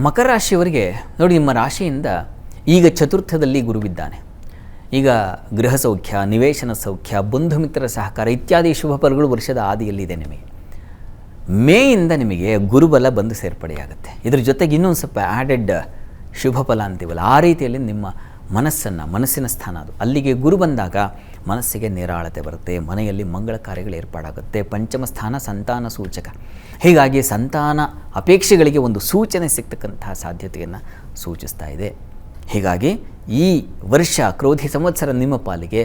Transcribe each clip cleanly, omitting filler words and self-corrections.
ಮಕರ ರಾಶಿಯವರಿಗೆ ನೋಡಿ, ನಿಮ್ಮ ರಾಶಿಯಿಂದ ಈಗ ಚತುರ್ಥದಲ್ಲಿ ಗುರುವಿದ್ದಾನೆ. ಈಗ ಗೃಹ ಸೌಖ್ಯ, ನಿವೇಶನ ಸೌಖ್ಯ, ಬಂಧು ಮಿತ್ರರ ಸಹಕಾರ ಇತ್ಯಾದಿ ಶುಭ ಫಲಗಳು ವರ್ಷದ ಆದಿಯಲ್ಲಿದೆ. ನಿಮಗೆ ಮೇಯಿಂದ ನಿಮಗೆ ಗುರುಬಲ ಬಂದು ಸೇರ್ಪಡೆಯಾಗುತ್ತೆ. ಇದ್ರ ಜೊತೆಗೆ ಇನ್ನೊಂದು ಸ್ವಲ್ಪ ಆ್ಯಡೆಡ್ ಶುಭ ಫಲ ಅಂತೀವಲ್ಲ, ಆ ರೀತಿಯಲ್ಲಿ ನಿಮ್ಮ ಮನಸ್ಸಿನ ಸ್ಥಾನ ಅದು. ಅಲ್ಲಿಗೆ ಗುರು ಬಂದಾಗ ಮನಸ್ಸಿಗೆ ನಿರಾಳತೆ ಬರುತ್ತೆ, ಮನೆಯಲ್ಲಿ ಮಂಗಳ ಕಾರ್ಯಗಳು ಏರ್ಪಾಡಾಗುತ್ತೆ. ಪಂಚಮ ಸ್ಥಾನ ಸಂತಾನ ಸೂಚಕ, ಹೀಗಾಗಿ ಸಂತಾನ ಅಪೇಕ್ಷೆಗಳಿಗೆ ಒಂದು ಸೂಚನೆ ಸಿಗ್ತಕ್ಕಂತಹ ಸಾಧ್ಯತೆಯನ್ನು ಸೂಚಿಸ್ತಾ ಇದೆ. ಹೀಗಾಗಿ ಈ ವರ್ಷ ಕ್ರೋಧಿ ಸಂವತ್ಸರ ನಿಮ್ಮ ಪಾಲಿಗೆ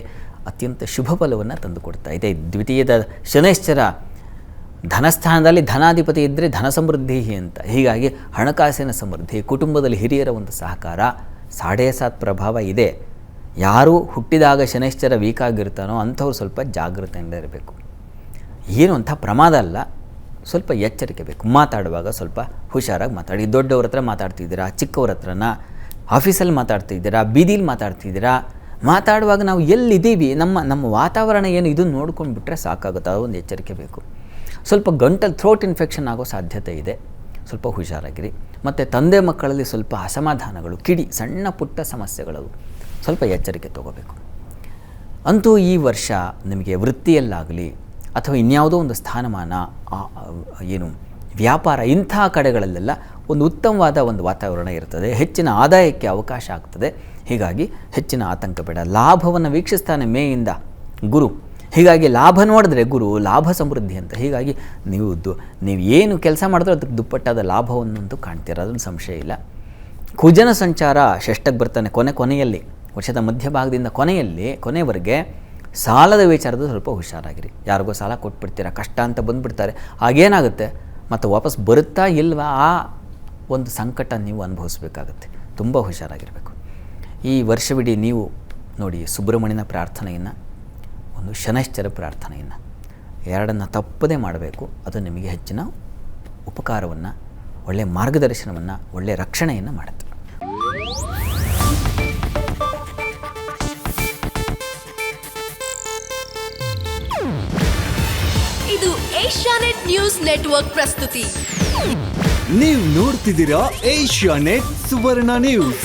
ಅತ್ಯಂತ ಶುಭ ಫಲವನ್ನು ತಂದುಕೊಡ್ತಾ ಇದೆ. ದ್ವಿತೀಯದ ಶನೈಶ್ಚರ ಧನಸ್ಥಾನದಲ್ಲಿ ಧನಾಧಿಪತಿ ಇದ್ದರೆ ಧನ ಸಮೃದ್ಧಿ ಅಂತ, ಹೀಗಾಗಿ ಹಣಕಾಸಿನ ಸಮೃದ್ಧಿ, ಕುಟುಂಬದಲ್ಲಿ ಹಿರಿಯರ ಒಂದು ಸಹಕಾರ, 7.5 ಪ್ರಭಾವ ಇದೆ. ಯಾರು ಹುಟ್ಟಿದಾಗ ಶನೈಶ್ಚರ ವೀಕ್ ಆಗಿರ್ತಾನೋ ಅಂಥವ್ರು ಸ್ವಲ್ಪ ಜಾಗೃತೆಯಿಂದ ಇರಬೇಕು. ಏನು ಅಂಥ ಪ್ರಮಾದ ಅಲ್ಲ, ಸ್ವಲ್ಪ ಎಚ್ಚರಿಕೆ ಬೇಕು. ಮಾತಾಡುವಾಗ ಸ್ವಲ್ಪ ಹುಷಾರಾಗಿ ಮಾತಾಡಿ. ದೊಡ್ಡವ್ರ ಹತ್ರ ಮಾತಾಡ್ತಿದ್ದೀರಾ, ಚಿಕ್ಕವ್ರ ಹತ್ರನ, ಆಫೀಸಲ್ಲಿ ಮಾತಾಡ್ತಿದ್ದೀರಾ, ಬೀದಿಲಿ ಮಾತಾಡ್ತಿದ್ದೀರಾ, ಮಾತಾಡುವಾಗ ನಾವು ಎಲ್ಲಿದ್ದೀವಿ, ನಮ್ಮ ವಾತಾವರಣ ಏನು, ಇದನ್ನು ನೋಡ್ಕೊಂಡು ಬಿಟ್ಟರೆ ಸಾಕಾಗುತ್ತೆ. ಅದೊಂದು ಎಚ್ಚರಿಕೆ ಬೇಕು. ಸ್ವಲ್ಪ ಗಂಟಲು ಥ್ರೋಟ್ ಇನ್ಫೆಕ್ಷನ್ ಆಗೋ ಸಾಧ್ಯತೆ ಇದೆ, ಸ್ವಲ್ಪ ಹುಷಾರಾಗಿರಿ. ಮತ್ತು ತಂದೆ ಮಕ್ಕಳಲ್ಲಿ ಸ್ವಲ್ಪ ಅಸಮಾಧಾನಗಳು, ಕಿಡಿ, ಸಣ್ಣ ಪುಟ್ಟ ಸಮಸ್ಯೆಗಳು, ಸ್ವಲ್ಪ ಎಚ್ಚರಿಕೆ ತಗೋಬೇಕು. ಅಂತೂ ಈ ವರ್ಷ ನಿಮಗೆ ವೃತ್ತಿಯಲ್ಲಾಗಲಿ ಅಥವಾ ಇನ್ಯಾವುದೋ ಒಂದು ಸ್ಥಾನಮಾನ, ವ್ಯಾಪಾರ, ಇಂಥ ಕಡೆಗಳಲ್ಲೆಲ್ಲ ಒಂದು ಉತ್ತಮವಾದ ಒಂದು ವಾತಾವರಣ ಇರ್ತದೆ. ಹೆಚ್ಚಿನ ಆದಾಯಕ್ಕೆ ಅವಕಾಶ ಆಗ್ತದೆ. ಹೀಗಾಗಿ ಹೆಚ್ಚಿನ ಆತಂಕ ಬೇಡ. ಲಾಭವನ್ನು ವೀಕ್ಷಿಸ್ತಾನೆ ಮೇಯಿಂದ ಗುರು, ಹೀಗಾಗಿ ಲಾಭ ನೋಡಿದ್ರೆ ಗುರು ಲಾಭ ಸಮೃದ್ಧಿ ಅಂತ. ಹೀಗಾಗಿ ನೀವು ಏನು ಕೆಲಸ ಮಾಡಿದ್ರೂ ಅದಕ್ಕೆ ದುಪ್ಪಟ್ಟಾದ ಲಾಭವನ್ನಂತೂ ಕಾಣ್ತೀರ, ಅದೊಂದು ಸಂಶಯ ಇಲ್ಲ. ಕುಜನ ಸಂಚಾರ ಷಷ್ಠಕ್ಕೆ ಬರ್ತಾನೆ ಕೊನೆಯಲ್ಲಿ, ವರ್ಷದ ಮಧ್ಯಭಾಗದಿಂದ ಕೊನೆಯವರೆಗೆ ಸಾಲದ ವಿಚಾರದ ಸ್ವಲ್ಪ ಹುಷಾರಾಗಿರಿ. ಯಾರಿಗೋ ಸಾಲ ಕೊಟ್ಬಿಡ್ತೀರಾ, ಕಷ್ಟ ಅಂತ ಬಂದುಬಿಡ್ತಾರೆ, ಆಗೇನಾಗುತ್ತೆ ಮತ್ತು ವಾಪಸ್ ಬರುತ್ತಾ ಇಲ್ವಾ, ಆ ಒಂದು ಸಂಕಟ ನೀವು ಅನುಭವಿಸ್ಬೇಕಾಗತ್ತೆ. ತುಂಬ ಹುಷಾರಾಗಿರಬೇಕು. ಈ ವರ್ಷವಿಡೀ ನೀವು ನೋಡಿ, ಸುಬ್ರಹ್ಮಣ್ಯನ ಪ್ರಾರ್ಥನೆಯನ್ನು, ಒಂದು ಶನೈಶ್ಚರ ಪ್ರಾರ್ಥನೆಯನ್ನು, ಎರಡನ್ನು ತಪ್ಪದೇ ಮಾಡಬೇಕು. ಅದು ನಿಮಗೆ ಹೆಚ್ಚಿನ ಉಪಕಾರವನ್ನು, ಒಳ್ಳೆಯ ಮಾರ್ಗದರ್ಶನವನ್ನು, ಒಳ್ಳೆಯ ರಕ್ಷಣೆಯನ್ನು ಮಾಡುತ್ತೆ. ಇದು ಏಷ್ಯಾನೆಟ್ ನ್ಯೂಸ್ ನೆಟ್ವರ್ಕ್ ಪ್ರಸ್ತುತಿ. ನೀವು ನೋಡ್ತಿದ್ದೀರಾ ಏಷ್ಯಾನೆಟ್ ಸುವರ್ಣ ನ್ಯೂಸ್.